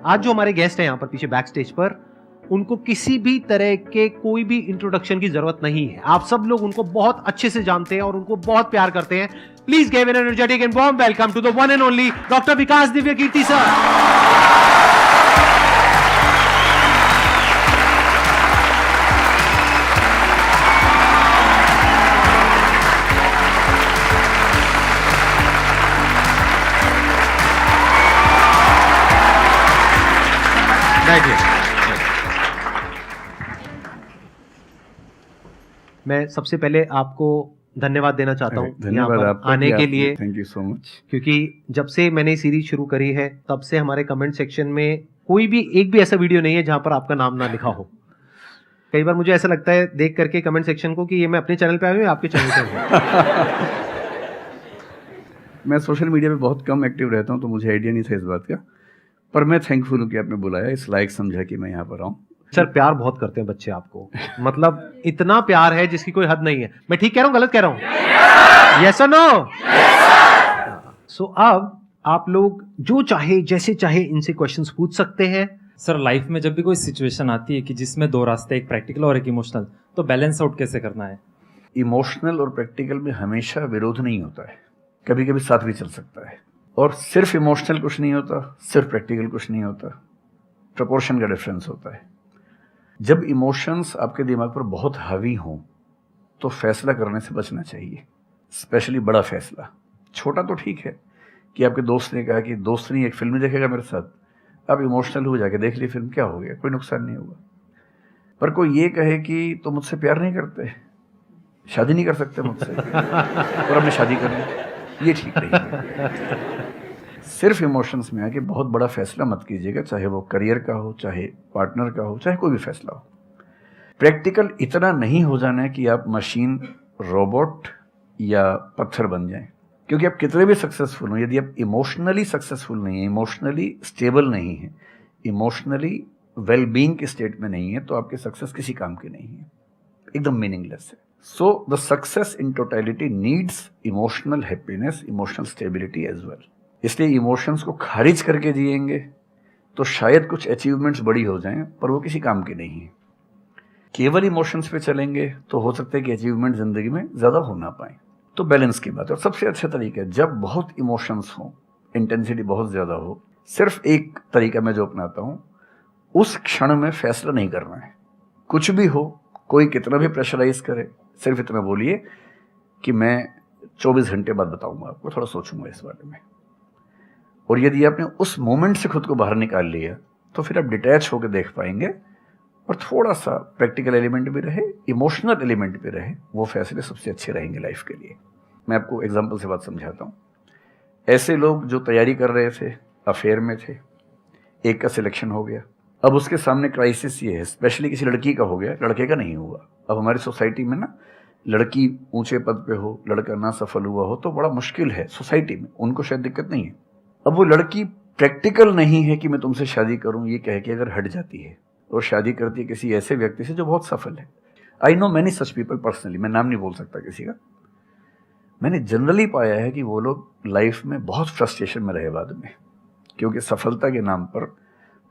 आज जो हमारे गेस्ट हैं यहाँ पर पीछे बैक स्टेज पर, उनको किसी भी तरह के कोई भी इंट्रोडक्शन की जरूरत नहीं है। आप सब लोग उनको बहुत अच्छे से जानते हैं और उनको बहुत प्यार करते हैं। Please give an energetic and warm welcome to the one and only doctor Vikas Divya Kirti sir. मैं सबसे पहले आपको धन्यवाद देना चाहता हूँ धन्यवाद आपका आने के लिए। Thank you so much. क्योंकि जब से मैंने सीरीज शुरू करी है तब से हमारे कमेंट सेक्शन में कोई भी एक भी ऐसा वीडियो नहीं है जहां पर आपका नाम ना लिखा हो। कई बार मुझे ऐसा लगता है देख करके कमेंट सेक्शन को कि ये मैं अपने चैनल पे आया हूँ या आपके चैनल पे हूँ। मैं सोशल मीडिया पे बहुत कम एक्टिव रहता हूँ तो मुझे आइडिया नहीं था इस बात का, पर मैं थैंकफुल हूँ कि आपने बुलाया, इस लायक समझा कि मैं यहाँ पर आऊँ। सर प्यार बहुत करते हैं बच्चे आपको, मतलब इतना प्यार है जिसकी कोई हद नहीं है। मैं ठीक कह रहा हूँ गलत कह रहा हूँ? यस और नो? सो अब आप लोग जो चाहे जैसे चाहे इनसे क्वेश्चंस पूछ सकते हैं। सर लाइफ में जब भी कोई सिचुएशन आती है कि जिसमें दो रास्ते, एक प्रैक्टिकल और एक इमोशनल, तो बैलेंस आउट कैसे करना है? इमोशनल और प्रैक्टिकल में हमेशा विरोध नहीं होता है, कभी कभी साथ भी चल सकता है। और सिर्फ इमोशनल कुछ नहीं होता, सिर्फ प्रैक्टिकल कुछ नहीं होता, प्रपोर्शन का डिफरेंस होता है। जब इमोशंस आपके दिमाग पर बहुत हावी हों तो फैसला करने से बचना चाहिए, स्पेशली बड़ा फैसला। छोटा तो ठीक है कि आपके दोस्त ने कहा कि दोस्त नहीं एक फिल्म देखेगा मेरे साथ, आप इमोशनल हो जाके देख ली फिल्म, क्या हो गया, कोई नुकसान नहीं होगा। पर कोई ये कहे कि तो मुझसे प्यार नहीं करते, शादी नहीं कर सकते मुझसे और अब मैं शादी कर लूं, ये ठीक नहीं है। सिर्फ इमोशंस में आके बहुत बड़ा फैसला मत कीजिएगा, चाहे वो करियर का हो, चाहे पार्टनर का हो, चाहे कोई भी फैसला हो। प्रैक्टिकल इतना नहीं हो जाना है कि आप मशीन, रोबोट या पत्थर बन जाएं। क्योंकि आप कितने भी सक्सेसफुल हो, यदि आप इमोशनली सक्सेसफुल नहीं है, इमोशनली स्टेबल नहीं है, इमोशनली वेलबींग के स्टेट में नहीं है, तो आपकी सक्सेस किसी काम की नहीं है, एकदम मीनिंगलेस है। So the success in totality needs emotional happiness, emotional stability as well. इसलिए इमोशंस को खारिज करके जिएंगे तो शायद कुछ अचीवमेंट्स बड़ी हो जाएं, पर वो किसी काम की नहीं है। केवल इमोशंस पे चलेंगे तो हो सकता है कि अचीवमेंट जिंदगी में ज़्यादा हो ना पाए। तो बैलेंस की बात है। और सबसे अच्छा तरीका है, जब बहुत इमोशंस हो, इंटेंसिटी बहुत ज़्यादा हो, सिर्फ एक तरीका मैं जो अपनाता हूँ, उस क्षण में फैसला नहीं करना है। कुछ भी हो, कोई कितना भी प्रेशराइज करे, सिर्फ इतना बोलिए कि मैं 24 घंटे बाद बताऊंगा आपको, थोड़ा सोचूंगा इस बारे में। और यदि आपने उस मोमेंट से खुद को बाहर निकाल लिया तो फिर आप डिटैच होकर देख पाएंगे और थोड़ा सा प्रैक्टिकल एलिमेंट भी रहे, इमोशनल एलिमेंट भी रहे, वो फैसले सबसे अच्छे रहेंगे लाइफ के लिए। मैं आपको एग्जांपल से बात समझाता हूँ। ऐसे लोग जो तैयारी कर रहे थे, अफेयर में थे, एक का सिलेक्शन हो गया, अब उसके सामने क्राइसिस ये है, स्पेशली किसी लड़की का हो गया, लड़के का नहीं हुआ। अब हमारी सोसाइटी में ना, लड़की ऊंचे पद पे हो, लड़का ना सफल हुआ हो तो बड़ा मुश्किल है सोसाइटी में, उनको शायद दिक्कत नहीं है। अब वो लड़की प्रैक्टिकल नहीं है कि मैं तुमसे शादी करूं, ये कह के अगर हट जाती है और शादी करती है किसी ऐसे व्यक्ति से जो बहुत सफल है। I know many such people personally, मैं नाम नहीं बोल सकता किसी का। मैंने जनरली पाया है कि वो लोग लाइफ में बहुत फ्रस्ट्रेशन में रहे बाद में, क्योंकि सफलता के नाम पर,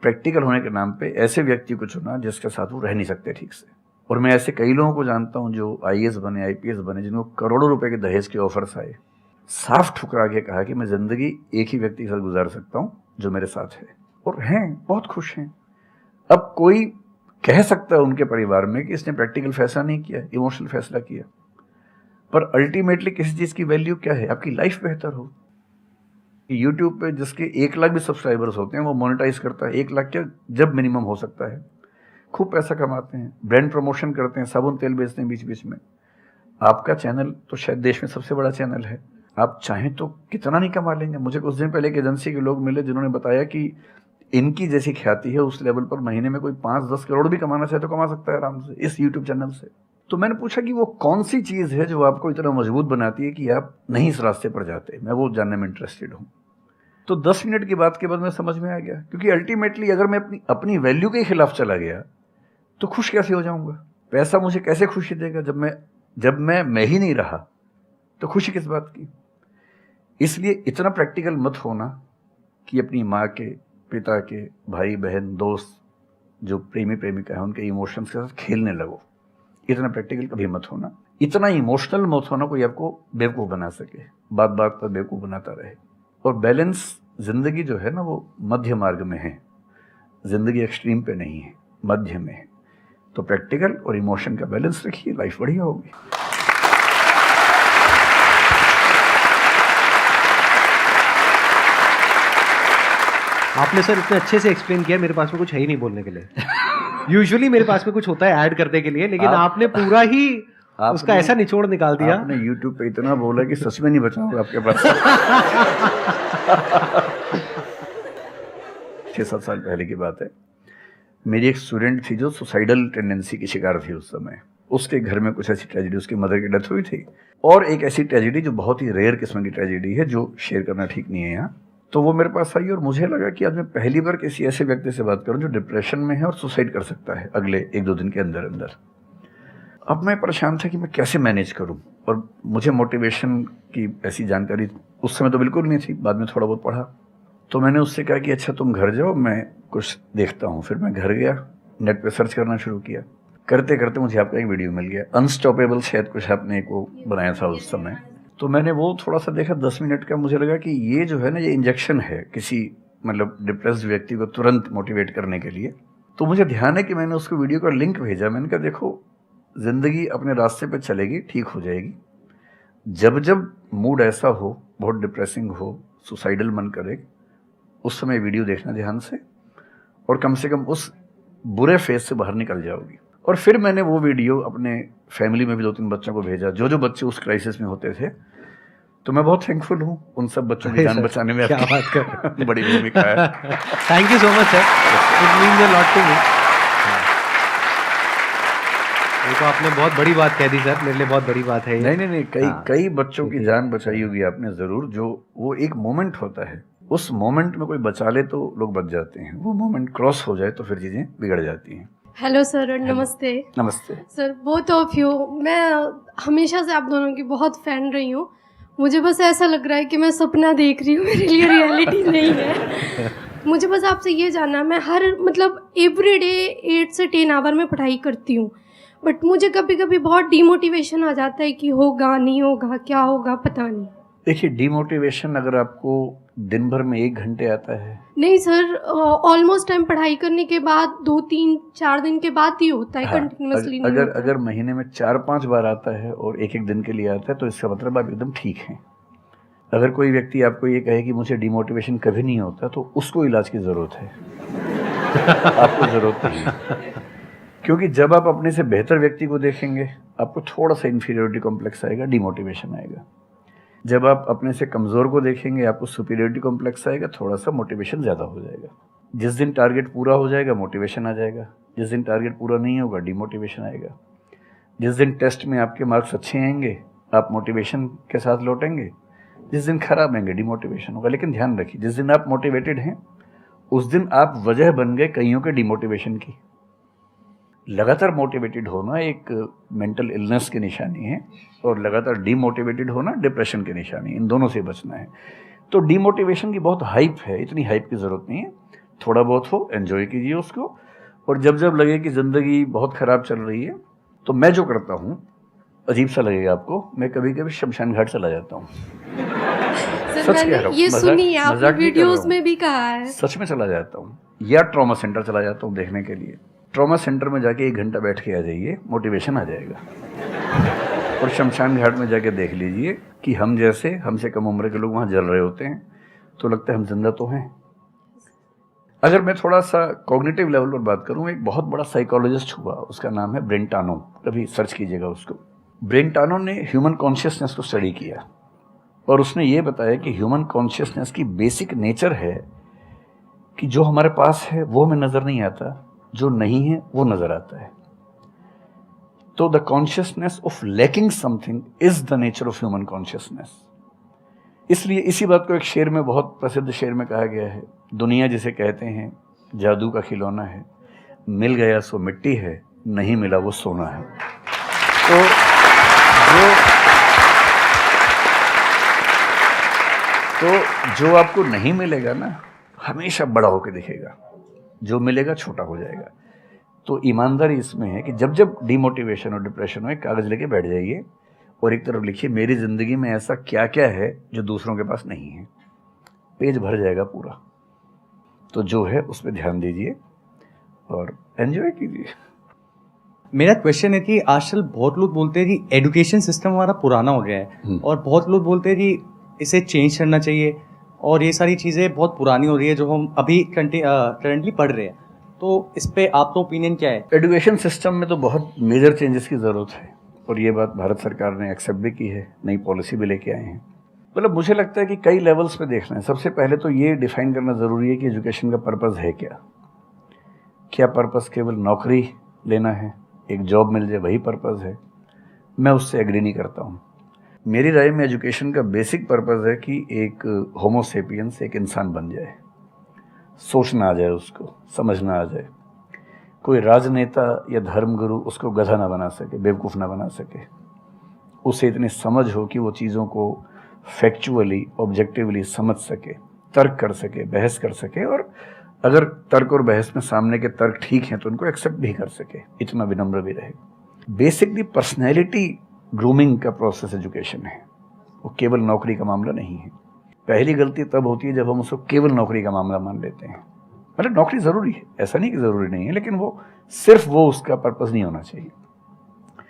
प्रैक्टिकल होने के नाम पे ऐसे व्यक्ति को चुना जिसके साथ वो रह नहीं सकते ठीक से। और मैं ऐसे कई लोगों को जानता हूँ जो IAS बने, IPS बने, जिनको करोड़ों रुपए के दहेज के ऑफर्स आए, साफ ठुकरा के कहा कि मैं जिंदगी एक ही व्यक्ति के साथ गुजार सकता हूं जो मेरे साथ है, और हैं, बहुत खुश हैं। अब कोई कह सकता है उनके परिवार में कि इसने प्रैक्टिकल फैसला नहीं किया, इमोशनल फैसला किया, पर अल्टीमेटली किसी चीज की वैल्यू क्या है? आपकी लाइफ बेहतर हो। यूट्यूब पे जिसके 1 लाख भी सब्सक्राइबर्स होते हैं वो मोनेटाइज करता है, 1 लाख क्या जब मिनिमम हो सकता है, खूब पैसा कमाते हैं, ब्रांड प्रमोशन करते हैं, साबुन तेल बेचते हैं बीच बीच में। आपका चैनल तो शायद देश में सबसे बड़ा चैनल है, आप चाहें तो कितना नहीं कमा लेंगे। मुझे कुछ दिन पहले एक एजेंसी के लोग मिले जिन्होंने बताया कि इनकी जैसी ख्याति है उस लेवल पर महीने में कोई 5-10 करोड़ भी कमाना चाहे तो कमा सकता है आराम से इस यूट्यूब चैनल से। तो मैंने पूछा कि वो कौन सी चीज़ है जो आपको इतना मजबूत बनाती है कि आप नहीं इस रास्ते पर जाते। मैं वो जानने में इंटरेस्टेड हूँ। तो 10 मिनट की बात के बाद मैं समझ में आ गया, क्योंकि अल्टीमेटली अगर मैं अपनी वैल्यू के खिलाफ चला गया तो खुश कैसे हो जाऊंगा? पैसा मुझे कैसे खुशी देगा जब मैं ही नहीं रहा, तो खुशी किस बात की? इसलिए इतना प्रैक्टिकल मत होना कि अपनी माँ के, पिता के, भाई बहन, दोस्त, जो प्रेमी प्रेमिका है, उनके इमोशंस के साथ खेलने लगो। इतना प्रैक्टिकल कभी मत होना, इतना इमोशनल मत होना कोई आपको बेवकूफ़ बना सके, बात बात पर बेवकूफ़ बनाता रहे। और बैलेंस जिंदगी जो है ना, वो मध्य मार्ग में है, जिंदगी एक्सट्रीम पे नहीं है, मध्य में है। तो प्रैक्टिकल और इमोशन का बैलेंस रखिए, लाइफ बढ़िया होगी। आपने सर इतने अच्छे से एक्सप्लेन किया, मेरे पास में कुछ है ही नहीं बोलने के लिए। यूजुअली मेरे पास में कुछ होता है ऐड करने के लिए, लेकिन आपने पूरा ही उसका ऐसा निचोड़ निकाल दिया। आपने YouTube पे इतना बोला कि सच में नहीं बचा होगा आपके पास। 6-7 साल पहले की बात है, मेरी एक स्टूडेंट थी जो सुसाइडल टेंडेंसी की शिकार थी उस समय। उसके घर में कुछ ऐसी ट्रेजेडी, उसकी मदर की डेथ हुई थी, और एक ऐसी ट्रेजेडी जो बहुत ही रेयर किस्म की ट्रेजेडी है, जो शेयर करना ठीक नहीं है यहाँ। तो वो मेरे पास आई और मुझे लगा कि आज मैं पहली बार किसी ऐसे व्यक्ति से बात करूं जो डिप्रेशन में है और सुसाइड कर सकता है अगले 1-2 दिन के अंदर अंदर। अब मैं परेशान था कि मैं कैसे मैनेज करूं, और मुझे मोटिवेशन की ऐसी जानकारी उस समय तो बिल्कुल नहीं थी, बाद में थोड़ा बहुत पढ़ा। तो मैंने उससे कहा कि अच्छा तुम घर जाओ, मैं कुछ देखता हूँ। फिर मैं घर गया, नेट पे सर्च करना शुरू किया। करते करते मुझे आपका एक वीडियो मिल गया, अनस्टॉपेबल, शायद कुछ आपने एक वो बनाया था उस समय। तो मैंने वो थोड़ा सा देखा, 10 मिनट का। मुझे लगा कि ये जो है ना, ये इंजेक्शन है किसी मतलब डिप्रेस्ड व्यक्ति को तुरंत मोटिवेट करने के लिए। तो मुझे ध्यान है कि मैंने उसको वीडियो का लिंक भेजा। मैंने कहा देखो, जिंदगी अपने रास्ते पे चलेगी, ठीक हो जाएगी। जब जब मूड ऐसा हो, बहुत डिप्रेसिंग हो, सुसाइडल मन करे, उस समय वीडियो देखना ध्यान से, और कम से कम उस बुरे फेज से बाहर निकल जाओगी। और फिर मैंने वो वीडियो अपने फैमिली में भी 2-3 बच्चों को भेजा, जो बच्चे उस क्राइसिस में होते थे। तो मैं बहुत थैंकफुल हूँ उन सब बच्चों की जान बचाने में, क्या बात कर बड़ी भूमिका है। Thank you so much sir, it means a lot to me. ये तो आपने बहुत बड़ी बात कह दी सर, मेरे लिए बहुत बड़ी बात है ये। नहीं, कई बच्चों की जान बचाई होगी आपने जरूर। जो वो एक मोमेंट होता है, उस मोमेंट में कोई बचा ले तो लोग बच जाते हैं, वो मोमेंट क्रॉस हो जाए तो फिर चीजें बिगड़ जाती हैं। हेलो सर, नमस्ते। नमस्ते सर, बोथ ऑफ यू, मैं हमेशा से आप दोनों की बहुत फ़ैन रही हूँ। मुझे बस ऐसा लग रहा है कि मैं सपना देख रही हूँ, मेरे लिए रियलिटी नहीं है। मुझे बस आपसे ये जानना, मैं हर मतलब एवरी डे 8 से 10 आवर में पढ़ाई करती हूँ, बट मुझे कभी कभी बहुत डिमोटिवेशन आ जाता है कि होगा नहीं होगा, क्या होगा पता नहीं। देखिए, डिमोटिवेशन अगर आपको दिन भर में 1 घंटे आता है। नहीं सर, ऑलमोस्ट टाइम पढ़ाई करने के बाद 2-3-4 दिन के बाद ही होता है, कंटिन्यूअसली नहीं होता। अगर महीने में 4-5 बार आता है और 1-1 दिन के लिए आता है, तो इसका मतलब आप एकदम ठीक हैं। अगर कोई व्यक्ति आपको ये कहे कि मुझे डिमोटिवेशन कभी नहीं होता, तो उसको इलाज की ज़रूरत है। आपको ज़रूरत नहीं है, क्योंकि जब आप अपने से बेहतर व्यक्ति को देखेंगे, आपको थोड़ा सा इन्फीरियरिटी कॉम्प्लेक्स आएगा, डिमोटिवेशन आएगा। जब आप अपने से कमज़ोर को देखेंगे, आपको सुपीरियरिटी कॉम्प्लेक्स आएगा, थोड़ा सा मोटिवेशन ज़्यादा हो जाएगा। जिस दिन टारगेट पूरा हो जाएगा, मोटिवेशन आ जाएगा। जिस दिन टारगेट पूरा नहीं होगा, डिमोटिवेशन आएगा। जिस दिन टेस्ट में आपके मार्क्स अच्छे आएंगे, आप मोटिवेशन के साथ लौटेंगे। जिस दिन खराब आएंगे, डिमोटिवेशन होगा। लेकिन ध्यान रखिए, जिस दिन आप मोटिवेटेड हैं, उस दिन आप वजह बन गए कईयों के डिमोटिवेशन की। लगातार मोटिवेटेड होना एक मेंटल इलनेस की निशानी है, और लगातार डीमोटिवेटेड होना डिप्रेशन की निशानी है। इन दोनों से बचना है। तो डीमोटिवेशन की बहुत हाइप है, इतनी हाइप की ज़रूरत नहीं है। थोड़ा बहुत हो, एंजॉय कीजिए उसको। और जब जब लगे कि ज़िंदगी बहुत ख़राब चल रही है, तो मैं जो करता हूँ, अजीब सा लगेगा आपको, मैं कभी कभी शमशान घाट चला जाता हूँ। सच कह रहा हूँ, ये सुनी है आपने वीडियोस में भी कहा है। सच में चला जाता हूँ, या ट्रॉमा सेंटर चला जाता हूँ देखने के लिए। ट्रॉमा सेंटर में जाके 1 घंटा बैठ के आ जाइए, मोटिवेशन आ जाएगा। और शमशान घाट में जाके देख लीजिए कि हम जैसे हमसे कम उम्र के लोग वहाँ जल रहे होते हैं, तो लगता है हम जिंदा तो हैं। अगर मैं थोड़ा सा कॉग्निटिव लेवल पर बात करूँ, एक बहुत बड़ा साइकोलॉजिस्ट हुआ, उसका नाम है ब्रेंटानो, कभी सर्च कीजिएगा उसको। ब्रेंटानो ने ह्यूमन कॉन्शियसनेस को स्टडी किया, और उसने ये बताया कि ह्यूमन कॉन्शियसनेस की बेसिक नेचर है कि जो हमारे पास है वो हमें नज़र नहीं आता, जो नहीं है वो नज़र आता है। तो the consciousness of lacking something is the nature of human consciousness. इसलिए इसी बात को एक शेर में, बहुत प्रसिद्ध शेर में कहा गया है, दुनिया जिसे कहते हैं जादू का खिलौना है, मिल गया सो मिट्टी है, नहीं मिला वो सोना है। तो जो आपको नहीं मिलेगा ना, हमेशा बड़ा होकर दिखेगा, जो मिलेगा छोटा हो जाएगा। तो ईमानदारी इसमें है कि जब जब डिमोटिवेशन और डिप्रेशन हो, एक कागज़ लेके बैठ जाइए और एक तरफ लिखिए मेरी ज़िंदगी में ऐसा क्या क्या है जो दूसरों के पास नहीं है। पेज भर जाएगा पूरा। तो जो है उस पर ध्यान दीजिए और एंजॉय कीजिए। मेरा क्वेश्चन है कि आजकल बहुत लोग बोलते हैं कि एजुकेशन सिस्टम हमारा पुराना हो गया है और बहुत लोग बोलते हैं कि इसे चेंज करना चाहिए और ये सारी चीज़ें बहुत पुरानी हो रही है जो हम अभी करंटली पढ़ रहे हैं। तो इस पे आपका ओपिनियन क्या है? एजुकेशन सिस्टम में तो बहुत मेजर चेंजेस की ज़रूरत है और ये बात भारत सरकार ने एक्सेप्ट भी की है, नई पॉलिसी भी लेके आए हैं। मतलब मुझे लगता है कि कई लेवल्स पे देखना है। सबसे पहले तो ये डिफाइन करना ज़रूरी है कि एजुकेशन का पर्पज़ है क्या। क्या पर्पज़ केवल नौकरी लेना है, एक जॉब मिल जाए, वही पर्पज़ है? मैं उससे एग्री नहीं करता हूँ। मेरी राय में एजुकेशन का बेसिक पर्पज़ है कि एक होमो सेपियंस एक इंसान बन जाए, सोचना आ जाए, उसको समझना आ जाए। कोई राजनेता या धर्मगुरु उसको गधा ना बना सके, बेवकूफ़ ना बना सके। उसे इतनी समझ हो कि वो चीज़ों को फैक्चुअली, ऑब्जेक्टिवली समझ सके, तर्क कर सके, बहस कर सके और अगर तर्क और बहस में सामने के तर्क ठीक हैं तो उनको एक्सेप्ट भी कर सके, इतना विनम्र भी रहे। बेसिकली पर्सनैलिटी ग्रूमिंग का प्रोसेस एजुकेशन है, वो केवल नौकरी का मामला नहीं है। पहली गलती तब होती है जब हम उसको केवल नौकरी का मामला मान लेते हैं। मतलब नौकरी ज़रूरी है, ऐसा नहीं कि ज़रूरी नहीं है, लेकिन वो सिर्फ वो उसका पर्पज़ नहीं होना चाहिए।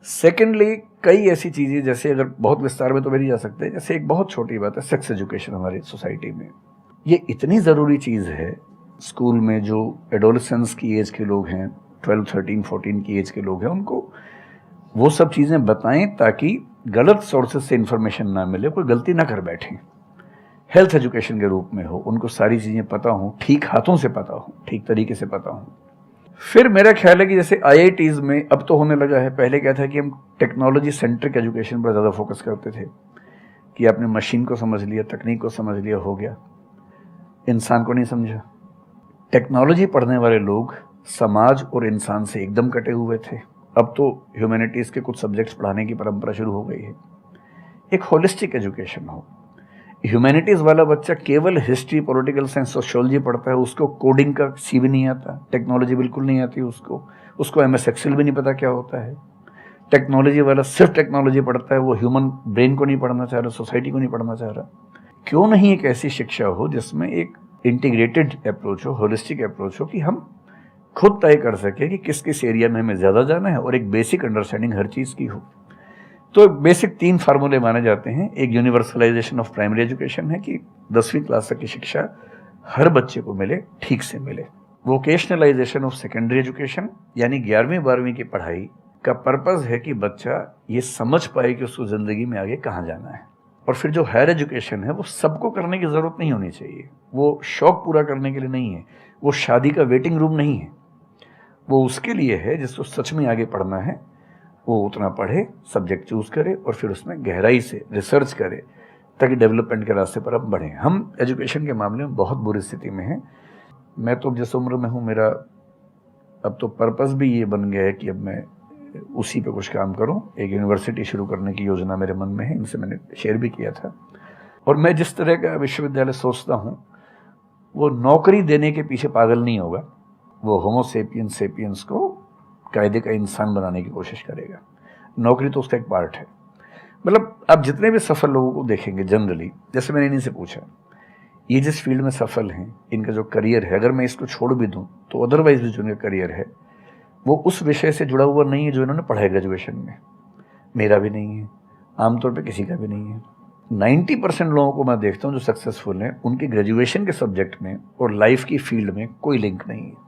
सेकेंडली, कई ऐसी चीज़ें जैसे अगर बहुत विस्तार में तो नहीं जा सकते, जैसे एक बहुत छोटी बात है सेक्स एजुकेशन हमारी सोसाइटी में। ये इतनी ज़रूरी चीज़ है। स्कूल में जो एडोलेसेंस की एज के लोग हैं, 12, 13, 14 की एज के लोग हैं, उनको वो सब चीज़ें बताएं ताकि गलत सोर्सेज से इन्फॉर्मेशन ना मिले, कोई गलती ना कर बैठें। हेल्थ एजुकेशन के रूप में हो, उनको सारी चीज़ें पता हों, ठीक हाथों से पता हो, ठीक तरीके से पता हो। फिर मेरा ख्याल है कि जैसे IITs में अब तो होने लगा है, पहले क्या था कि हम टेक्नोलॉजी सेंट्रिक एजुकेशन पर ज़्यादा फोकस करते थे कि आपने मशीन को समझ लिया, तकनीक को समझ लिया, हो गया, इंसान को नहीं समझा। टेक्नोलॉजी पढ़ने वाले लोग समाज और इंसान से एकदम कटे हुए थे। अब तो ह्यूमैनिटीज़ के कुछ सब्जेक्ट्स पढ़ाने की परंपरा शुरू हो गई है। एक होलिस्टिक एजुकेशन हो। ह्यूमैनिटीज़ वाला बच्चा केवल हिस्ट्री, पॉलिटिकल साइंस, सोशियोलॉजी पढ़ता है, उसको कोडिंग का सी भी नहीं आता, टेक्नोलॉजी बिल्कुल नहीं आती उसको MS एक्सेल भी नहीं पता क्या होता है। टेक्नोलॉजी वाला सिर्फ टेक्नोलॉजी पढ़ता है, वो ह्यूमन ब्रेन को नहीं पढ़ना चाह रहा, सोसाइटी को नहीं पढ़ना चाह रहा। क्यों नहीं एक ऐसी शिक्षा हो जिसमें एक इंटीग्रेटेड अप्रोच हो, होलिस्टिक अप्रोच हो, कि हम खुद तय कर सके कि किस किस एरिया में हमें ज़्यादा जाना है और एक बेसिक अंडरस्टैंडिंग हर चीज़ की हो। तो बेसिक 3 फार्मूले माने जाते हैं। एक यूनिवर्सलाइजेशन ऑफ प्राइमरी एजुकेशन है कि 10वीं क्लास तक की शिक्षा हर बच्चे को मिले, ठीक से मिले। वोकेशनलाइजेशन ऑफ सेकेंडरी एजुकेशन, यानी 11वीं 12वीं की पढ़ाई का पर्पज़ है कि बच्चा ये समझ पाए कि उसको ज़िंदगी में आगे कहाँ जाना है। और फिर जो हायर एजुकेशन है वो सबको करने की ज़रूरत नहीं होनी चाहिए, वो शौक पूरा करने के लिए नहीं है, वो शादी का वेटिंग रूम नहीं है, वो उसके लिए है जिसको सच में आगे पढ़ना है, वो उतना पढ़े, सब्जेक्ट चूज़ करे और फिर उसमें गहराई से रिसर्च करे ताकि डेवलपमेंट के रास्ते पर अब बढ़ें। हम एजुकेशन के मामले में बहुत बुरी स्थिति में हैं। मैं तो जिस उम्र में हूँ, मेरा अब तो पर्पज़ भी ये बन गया है कि अब मैं उसी पे कुछ काम करूं। एक यूनिवर्सिटी शुरू करने की योजना मेरे मन में है, इनसे मैंने शेयर भी किया था। और मैं जिस तरह का विश्वविद्यालय सोचता हूं वो नौकरी देने के पीछे पागल नहीं होगा, वो होमो सेपियंस को कायदे का इंसान बनाने की कोशिश करेगा। नौकरी तो उसका एक पार्ट है। मतलब आप जितने भी सफल लोगों को देखेंगे जनरली, जैसे मैंने इन्हीं से पूछा, ये जिस फील्ड में सफल हैं, इनका जो करियर है, अगर मैं इसको छोड़ भी दूँ तो अदरवाइज भी जो इनका करियर है वो उस विषय से जुड़ा हुआ नहीं है जो इन्होंने पढ़ा है ग्रेजुएशन में। मेरा भी नहीं है, आमतौर पे किसी का भी नहीं है। 90% लोगों को मैं देखता हूँ जो सक्सेसफुल हैं, उनके ग्रेजुएशन के सब्जेक्ट में और लाइफ की फील्ड में कोई लिंक नहीं है।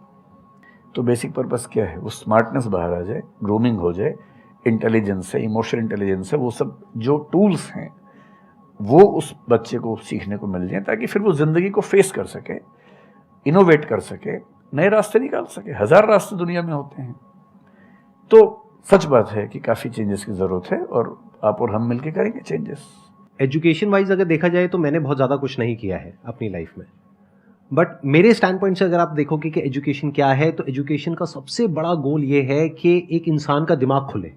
तो बेसिक पर्पस क्या है? वो स्मार्टनेस बाहर आ जाए, ग्रूमिंग हो जाए, इंटेलिजेंस है, इमोशनल इंटेलिजेंस है, वो सब जो टूल्स हैं वो उस बच्चे को सीखने को मिल जाए ताकि फिर वो ज़िंदगी को फेस कर सके, इनोवेट कर सके, नए रास्ते निकाल सके। 1000 रास्ते दुनिया में होते हैं। तो सच बात है कि काफ़ी चेंजेस की ज़रूरत है और आप और हम मिलके करेंगे चेंजेस। एजुकेशन वाइज अगर देखा जाए तो मैंने बहुत ज़्यादा कुछ नहीं किया है अपनी लाइफ में, बट मेरे स्टैंड पॉइंट से अगर आप देखोगे कि एजुकेशन क्या है, तो एजुकेशन का सबसे बड़ा गोल ये है कि एक इंसान का दिमाग खुले,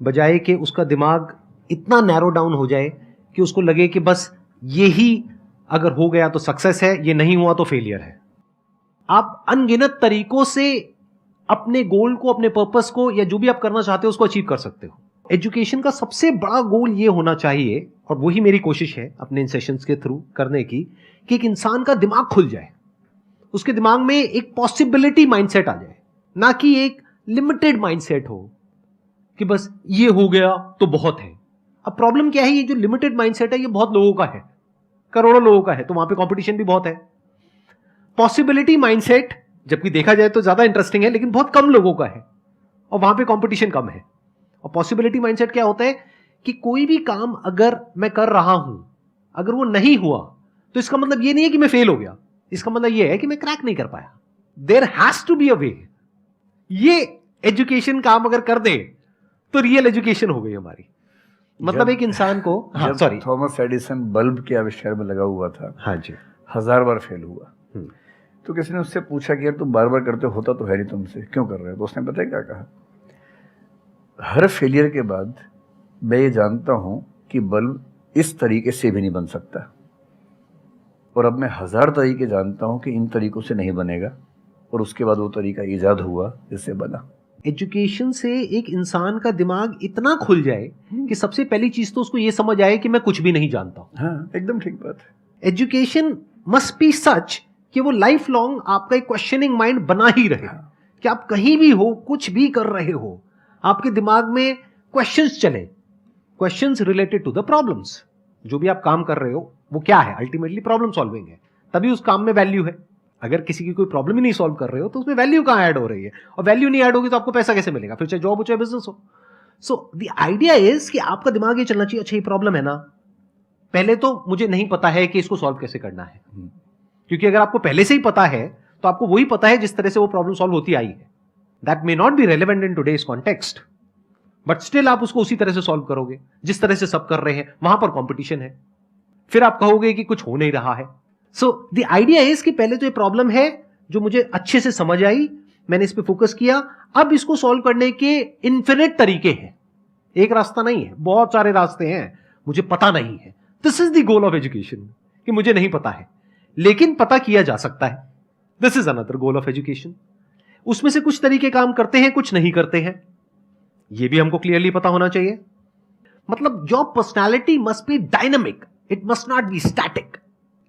बजाय कि उसका दिमाग इतना नैरो डाउन हो जाए कि उसको लगे कि बस यही अगर हो गया तो सक्सेस है, ये नहीं हुआ तो फेलियर है। आप अनगिनत तरीकों से अपने गोल को, अपने पर्पस को, या जो भी आप करना चाहते हो उसको अचीव कर सकते हो। एजुकेशन का सबसे बड़ा गोल ये होना चाहिए, और वही मेरी कोशिश है अपने इन सेशंस के थ्रू करने की, कि एक इंसान का दिमाग खुल जाए, उसके दिमाग में एक पॉसिबिलिटी माइंडसेट आ जाए, ना कि एक लिमिटेड माइंडसेट हो कि बस ये हो गया तो बहुत है। अब प्रॉब्लम क्या है, ये जो लिमिटेड माइंडसेट है ये बहुत लोगों का है, करोड़ों लोगों का है, तो वहां पे कंपटीशन भी बहुत है। पॉसिबिलिटी माइंडसेट जबकि देखा जाए तो ज्यादा इंटरेस्टिंग है, लेकिन बहुत कम लोगों का है और वहां पे कंपटीशन कम है। और पॉसिबिलिटी माइंडसेट क्या होता है कि कोई भी काम अगर मैं कर रहा हूं, अगर वो नहीं हुआ तो इसका मतलब ये नहीं है कि मैं फेल हो गया, इसका मतलब ये है कि मैं क्रैक नहीं कर पाया। There has to be a way. ये एजुकेशन काम अगर कर दे तो रियल एजुकेशन हो गई हमारी। मतलब एक इंसान को, हाँ सॉरी, थॉमस एडिसन बल्ब के आविष्कार में लगा हुआ था, हाँ जी, 1000 बार फेल हुआ। तो किसी ने उससे पूछा कि यार तुम बार बार करते होता तो है नहीं तुमसे, क्यों कर रहे हो? तो उसने पता है क्या कहा, हर फेलियर के बाद मैं ये जानता हूं कि बल्ब इस तरीके से भी नहीं बन सकता, और अब मैं 1000 तरीके जानता हूं कि इन तरीकों से नहीं बनेगा, और उसके बाद वो तरीका ईजाद हुआ जिससे बना। एजुकेशन से एक इंसान का दिमाग इतना खुल जाए कि सबसे पहली चीज तो उसको ये समझ आए कि मैं कुछ भी नहीं जानता हूं। हाँ, एकदम ठीक बात है। एजुकेशन मस्ट बी सच कि वो लाइफ लॉन्ग आपका एक क्वेश्चनिंग माइंड बना ही रहे, कि आप कहीं भी हो, कुछ भी कर रहे हो, आपके दिमाग में क्वेश्चंस चले, questions related to the problems. जो भी आप काम कर रहे हो वो क्या है, अल्टीमेटली प्रॉब्लम सॉल्विंग है, तभी उस काम में वैल्यू है। अगर किसी की कोई प्रॉब्लम ही नहीं सॉल्व कर रहे हो तो उसमें वैल्यू कहां ऐड हो रही है, और वैल्यू नहीं ऐड होगी तो आपको पैसा कैसे मिलेगा, फिर चाहे जॉब हो चाहे बिजनेस हो। सो द आइडिया इज कि आपका दिमाग ये चलना चाहिए, अच्छा ये प्रॉब्लम है ना, पहले तो मुझे नहीं पता है कि इसको सॉल्व कैसे करना है, क्योंकि अगर आपको पहले से ही पता है तो आपको वही पता है जिस तरह से वो प्रॉब्लम सॉल्व होती आई है। That may not be relevant in today's context, but still आप उसको उसी तरह से सॉल्व करोगे जिस तरह से सब कर रहे हैं। वहां पर कंपटीशन है, फिर आप कहोगे कि कुछ हो नहीं रहा है। सो द आइडिया इज कि पहले तो ये प्रॉब्लम है जो मुझे अच्छे से समझ आई, मैंने इस पे फोकस किया, अब इसको सॉल्व करने के इन्फिनिट तरीके हैं, एक रास्ता नहीं है, बहुत सारे रास्ते हैं, मुझे पता नहीं है। This is the goal of education, कि मुझे नहीं पता है लेकिन पता किया जा सकता है। This is another goal of education. उसमें से कुछ तरीके काम करते हैं, कुछ नहीं करते हैं, यह भी हमको क्लियरली पता होना चाहिए। मतलब your personality must be dynamic, it must not be static.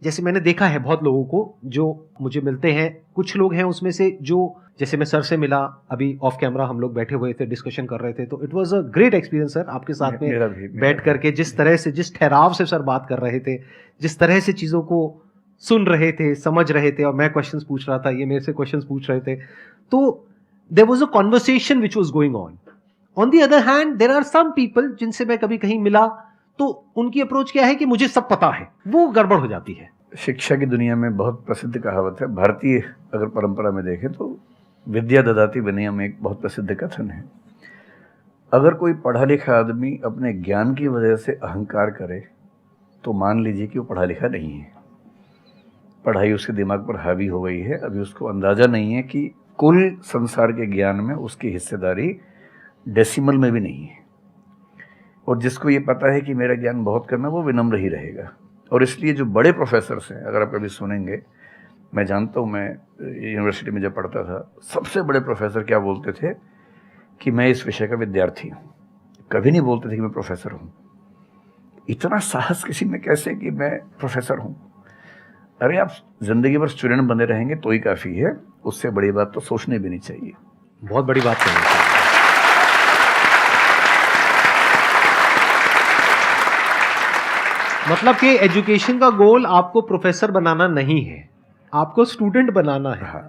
जैसे मैंने देखा है बहुत लोगों को जो मुझे मिलते हैं, कुछ लोग हैं उसमें से जो, जैसे मैं सर से मिला अभी ऑफ कैमरा, हम लोग बैठे हुए थे, डिस्कशन कर रहे थे, तो it was a great experience sir, आपके साथ में बैठ करके जिस तरह से, जिस ठहराव से सर बात कर रहे थे, जिस तरह से चीजों को सुन रहे थे, समझ रहे थे, और मैं क्वेश्चंस पूछ रहा था, ये मेरे से क्वेश्चंस पूछ रहे थे, तो there was a conversation which was going on. On the other hand there are some people जिनसे मैं कभी कहीं मिला तो उनकी अप्रोच क्या है कि मुझे सब पता है, वो गड़बड़ हो जाती है। शिक्षा की दुनिया में बहुत प्रसिद्ध कहावत है, भारतीय अगर परंपरा में देखें तो विद्या ददाति विनयम में एक बहुत प्रसिद्ध कथन है। अगर कोई पढ़ा लिखा आदमी अपने ज्ञान की वजह से अहंकार करे तो मान लीजिए कि वो पढ़ा लिखा नहीं है, पढ़ाई उसके दिमाग पर हावी हो गई है, अभी उसको अंदाजा नहीं है कि कुल संसार के ज्ञान में उसकी हिस्सेदारी डेसिमल में भी नहीं है। और जिसको ये पता है कि मेरा ज्ञान बहुत कम है वो विनम्र ही रहेगा। और इसलिए जो बड़े प्रोफेसर्स हैं, अगर आप कभी सुनेंगे, मैं जानता हूँ, मैं यूनिवर्सिटी में जब पढ़ता था, सबसे बड़े प्रोफेसर क्या बोलते थे कि मैं इस विषय का विद्यार्थी हूँ, कभी नहीं बोलते थे कि मैं प्रोफेसर हूँ। इतना साहस किसी में कैसे कि मैं प्रोफेसर हूँ? अरे आप जिंदगी भर स्टूडेंट बने रहेंगे तो ही काफ़ी है, उससे बड़ी बात तो सोचने भी नहीं चाहिए। बहुत बड़ी बात कही। मतलब कि एजुकेशन का गोल आपको प्रोफेसर बनाना नहीं है, आपको स्टूडेंट बनाना है।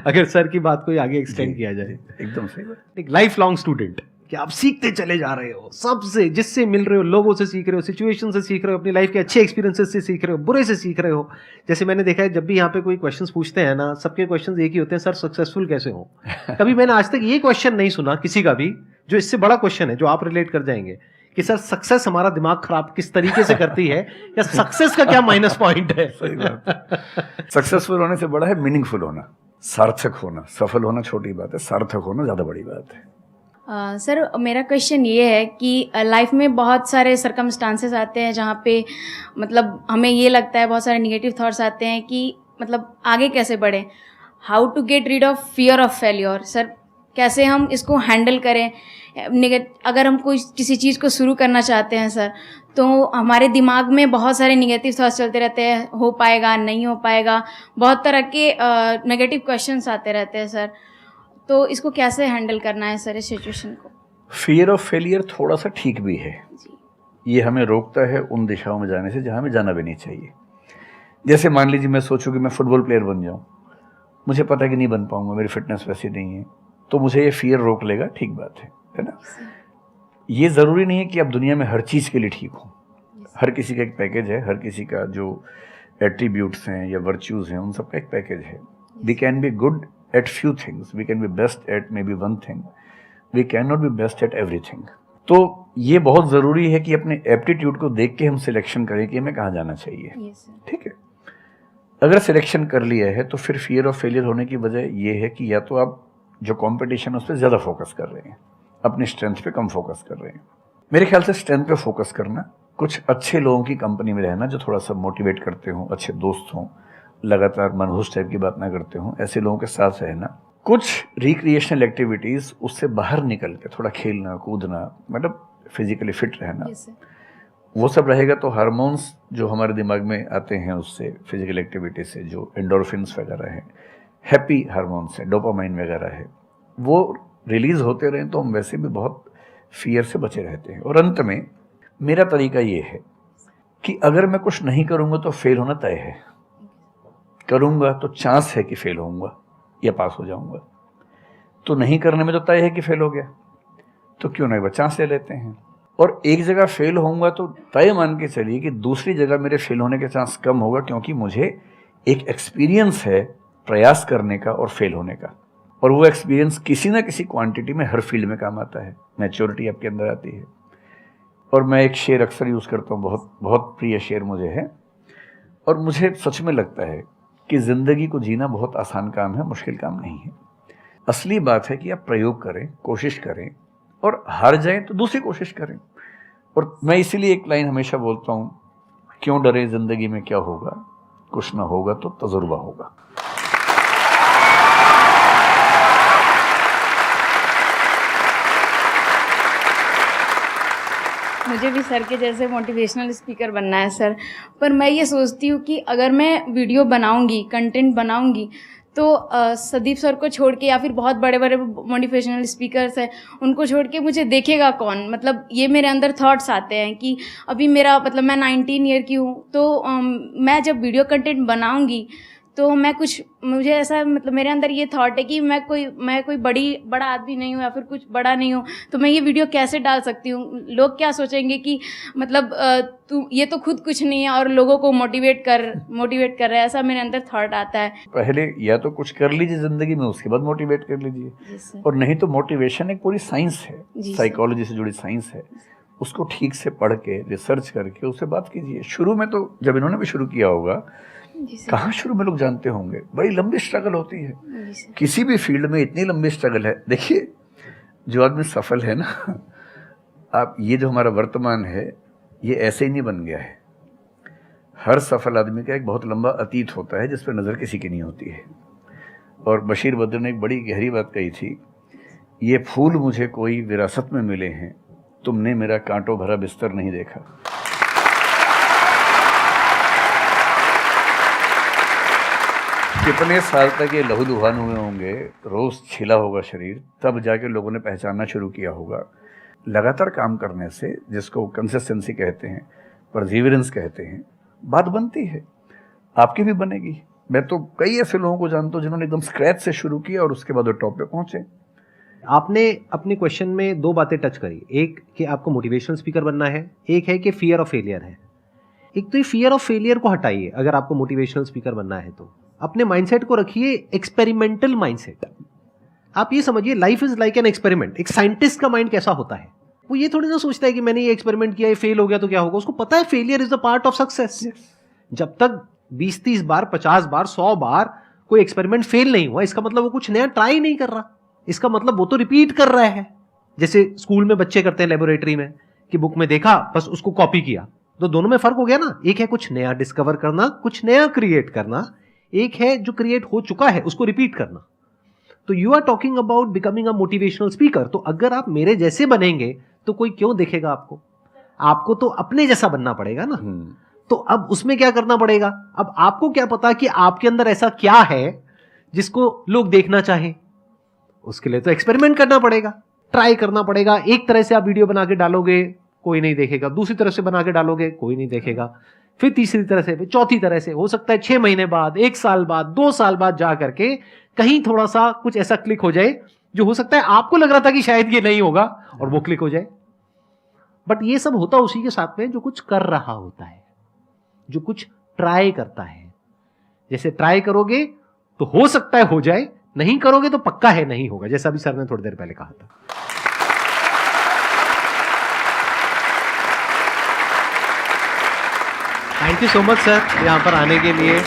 अगर सर की बात को आगे एक्सटेंड किया जाए, एकदम सही बात। एक लाइफ लॉन्ग स्टूडेंट, कि आप सीखते चले जा रहे हो, सबसे, जिससे मिल रहे हो, लोगों से सीख रहे हो, सिचुएशन से सीख रहे हो, अपनी लाइफ के अच्छे एक्सपीरियंसेस से सीख रहे हो, बुरे से सीख रहे हो। जैसे मैंने देखा है, जब भी यहाँ पे कोई क्वेश्चंस पूछते हैं ना, सबके क्वेश्चंस एक ही होते हैं, सर सक्सेसफुल कैसे हो। कभी मैंने आज तक ये क्वेश्चन नहीं सुना किसी का भी जो इससे बड़ा क्वेश्चन है, जो आप रिलेट कर जाएंगे कि सर सक्सेस हमारा दिमाग खराब किस तरीके से करती है, या सक्सेस का क्या माइनस पॉइंट है। सही बात। सक्सेसफुल होने से बड़ा है मीनिंगफुल होना, सार्थक होना। सफल होना छोटी बात है, सार्थक होना ज्यादा बड़ी बात है। सर मेरा क्वेश्चन ये है कि लाइफ में बहुत सारे सर्कमस्टांसेस आते हैं जहाँ पे मतलब हमें ये लगता है, बहुत सारे निगेटिव थॉट्स आते हैं कि मतलब आगे कैसे बढ़ें, how to get rid of fear of failure. Sir कैसे हम इसको हैंडल करें, अगर हम कोई किसी चीज़ को शुरू करना चाहते हैं सर, तो हमारे दिमाग में बहुत सारे निगेटिव थॉट्स चलते रहते हैं, हो पाएगा नहीं हो पाएगा, बहुत तरह के नेगेटिव क्वेश्चंस आते रहते हैं सर, तो इसको कैसे हैंडल करना है सर इस सिचुएशन को? फियर ऑफ फेलियर थोड़ा सा ठीक भी है, जी ये हमें रोकता है उन दिशाओं में जाने से जहाँ हमें जाना भी नहीं चाहिए। जैसे मान लीजिए मैं सोचूं कि मैं फुटबॉल प्लेयर बन जाऊं, मुझे पता है कि नहीं बन पाऊंगा, मेरी फिटनेस वैसी नहीं है, तो मुझे ये फियर रोक लेगा, ठीक बात है ना। ये ज़रूरी नहीं है कि आप दुनिया में हर चीज़ के लिए ठीक हो, हर किसी का एक पैकेज है, हर किसी का जो एट्रीब्यूट्स हैं या वर्च्यूज़ हैं उन सब का एक पैकेज है। We can be good at few things, we can be best at maybe one thing, we can not be best at everything. तो ये बहुत ज़रूरी है कि अपने एप्टीट्यूड को देख के हम सिलेक्शन करें कि हमें कहाँ जाना चाहिए, ठीक है। अगर सिलेक्शन कर लिया है तो फिर फियर ऑफ फेलियर होने की वजह ये है कि या तो आप जो कंपटीशन है उस पर ज़्यादा फोकस कर रहे हैं, अपनी स्ट्रेंथ पे कम फोकस कर रहे हैं। मेरे ख्याल से स्ट्रेंथ पे फोकस करना, कुछ अच्छे लोगों की कंपनी में रहना जो थोड़ा सा मोटिवेट करते हों, अच्छे दोस्त हों, लगातार मनहूस टाइप की बात ना करते हों, ऐसे लोगों के साथ रहना, कुछ रिक्रिएशनल एक्टिविटीज़ उससे बाहर निकल के थोड़ा खेलना कूदना, मतलब फिजिकली फिट रहना, वो सब रहेगा तो हार्मोन्स जो हमारे दिमाग में आते हैं उससे, फिजिकल एक्टिविटी से, जो एंडोर्फिन्स वगैरह हैं, हैप्पी हार्मोन्स हैं, डोपामाइन वगैरह है, वो रिलीज़ होते रहें तो हम वैसे भी बहुत फियर से बचे रहते हैं। और अंत में मेरा तरीका ये है कि अगर मैं कुछ नहीं करूँगा तो फेल होना तय है, करूँगा तो चांस है कि फेल होऊंगा या पास हो जाऊँगा, तो नहीं करने में तो तय है कि फेल हो गया, तो क्यों नहीं चांस ले लेते हैं। और एक जगह फेल होऊंगा तो तय मान के चलिए कि दूसरी जगह मेरे फेल होने के चांस कम होगा, क्योंकि मुझे एक एक्सपीरियंस है प्रयास करने का और फेल होने का, और वो एक्सपीरियंस किसी ना किसी क्वांटिटी में हर फील्ड में काम आता है, मैच्योरिटी आपके अंदर आती है। और मैं एक शेर अक्सर यूज़ करता हूँ, बहुत बहुत प्रिय शेर मुझे है, और मुझे सच में लगता है कि ज़िंदगी को जीना बहुत आसान काम है, मुश्किल काम नहीं है। असली बात है कि आप प्रयोग करें, कोशिश करें, और हार जाएं तो दूसरी कोशिश करें। और मैं इसीलिए एक लाइन हमेशा बोलता हूँ, क्यों डरे ज़िंदगी में क्या होगा, कुछ ना होगा तो तजुर्बा होगा। मुझे भी सर के जैसे मोटिवेशनल स्पीकर बनना है सर, पर मैं ये सोचती हूँ कि अगर मैं वीडियो बनाऊँगी, कंटेंट बनाऊँगी, तो संदीप सर को छोड़ के या फिर बहुत बड़े बड़े मोटिवेशनल स्पीकर्स हैं उनको छोड़ के मुझे देखेगा कौन। मतलब ये मेरे अंदर थॉट्स आते हैं कि अभी मेरा मतलब मैं 19 ईयर की हूँ, तो मैं जब वीडियो कंटेंट बनाऊँगी तो मैं कुछ, मुझे ऐसा मतलब मेरे अंदर ये थॉट है कि मैं कोई बड़ा आदमी नहीं हूँ या फिर कुछ बड़ा नहीं हूँ, तो मैं ये वीडियो कैसे डाल सकती हूँ, लोग क्या सोचेंगे कि मतलब तू ये तो खुद कुछ नहीं है और लोगों को मोटिवेट कर रहा है, ऐसा मेरे अंदर थॉट आता है। पहले या तो कुछ कर लीजिए ज़िंदगी में, उसके बाद मोटिवेट कर लीजिए, और नहीं तो मोटिवेशन एक पूरी साइंस है, साइकोलॉजी से जुड़ी साइंस है, उसको ठीक से पढ़ के रिसर्च करके उससे बात कीजिए। शुरू में तो जब इन्होंने भी शुरू किया होगा, कहाँ शुरू में लोग जानते होंगे, बड़ी लंबी स्ट्रगल होती है, किसी भी फील्ड में इतनी लंबी स्ट्रगल है। देखिए जो आदमी सफल है ना, आप ये जो हमारा वर्तमान है ये ऐसे ही नहीं बन गया है, हर सफल आदमी का एक बहुत लंबा अतीत होता है जिस पर नज़र किसी की नहीं होती है। और बशीर बद्र ने एक बड़ी गहरी बात कही थी, ये फूल मुझे कोई विरासत में मिले हैं, तुमने मेरा कांटों भरा बिस्तर नहीं देखा। कितने साल तक ये लहूलुहान हुए होंगे, रोज़ छिला होगा शरीर, तब जाके लोगों ने पहचानना शुरू किया होगा। लगातार काम करने से, जिसको कंसिस्टेंसी कहते हैं, परसिवियरेंस कहते हैं, बात बनती है, आपकी भी बनेगी। मैं तो कई ऐसे लोगों को जानता हूँ जिन्होंने एकदम स्क्रैच से शुरू किया और उसके बाद वो टॉप पे पहुंचे। आपने अपने क्वेश्चन में दो बातें टच करी, एक कि आपको मोटिवेशनल स्पीकर बनना है, एक है कि फियर ऑफ फेलियर है। एक तो ये फियर ऑफ फेलियर को हटाइए, अगर आपको मोटिवेशनल स्पीकर बनना है तो अपने माइंडसेट को रखिए एक्सपेरिमेंटल माइंडसेट। आप ये समझिए life is like an experiment. एक साइंटिस्ट का माइंड कैसा होता है, वो ये थोड़ी ना सोचता है कि मैंने ये एक्सपेरिमेंट किया, ये फेल हो गया तो क्या होगा। उसको पता है failure is the part of success. जब तक 20-30 बार, 50 बार, 100 बार कोई एक्सपेरिमेंट फेल नहीं हुआ, इसका मतलब वो कुछ नया ट्राई नहीं कर रहा, इसका मतलब वो तो रिपीट कर रहा है। जैसे स्कूल में बच्चे करते हैं लेबोरेटरी में कि बुक में देखा बस उसको कॉपी किया, तो दोनों में फर्क हो गया ना। एक है कुछ नया डिस्कवर करना, कुछ नया क्रिएट करना, एक है जो क्रिएट हो चुका है उसको रिपीट करना। तो you are talking about becoming a motivational speaker. तो अगर आप मेरे जैसे बनेंगे तो कोई क्यों देखेगा आपको? आपको तो अपने जैसा बनना पड़ेगा ना। तो अब उसमें क्या करना पड़ेगा? अब आपको क्या पता कि आपके अंदर ऐसा क्या है जिसको लोग देखना चाहें? उसके लिए तो एक्सपेरिमेंट करना पड़ेगा, ट्राई करना पड़ेगा। एक तरह से आप वीडियो बना के डालोगे, कोई नहीं देखेगा। दूसरी तरह से बना के डालोगे, कोई नहीं देखेगा। फिर तीसरी तरह से, फिर चौथी तरह से। हो सकता है 6 महीने बाद, 1 साल बाद, 2 साल बाद जा करके कहीं थोड़ा सा कुछ ऐसा क्लिक हो जाए जो हो सकता है आपको लग रहा था कि शायद ये नहीं होगा और वो क्लिक हो जाए। बट ये सब होता उसी के साथ में जो कुछ कर रहा होता है, जो कुछ ट्राई करता है। जैसे ट्राई करोगे तो हो सकता है हो जाए, नहीं करोगे तो पक्का है नहीं होगा, जैसा भी सर ने थोड़ी देर पहले कहा था। Thank you so much sir यहाँ पर आने के लिए।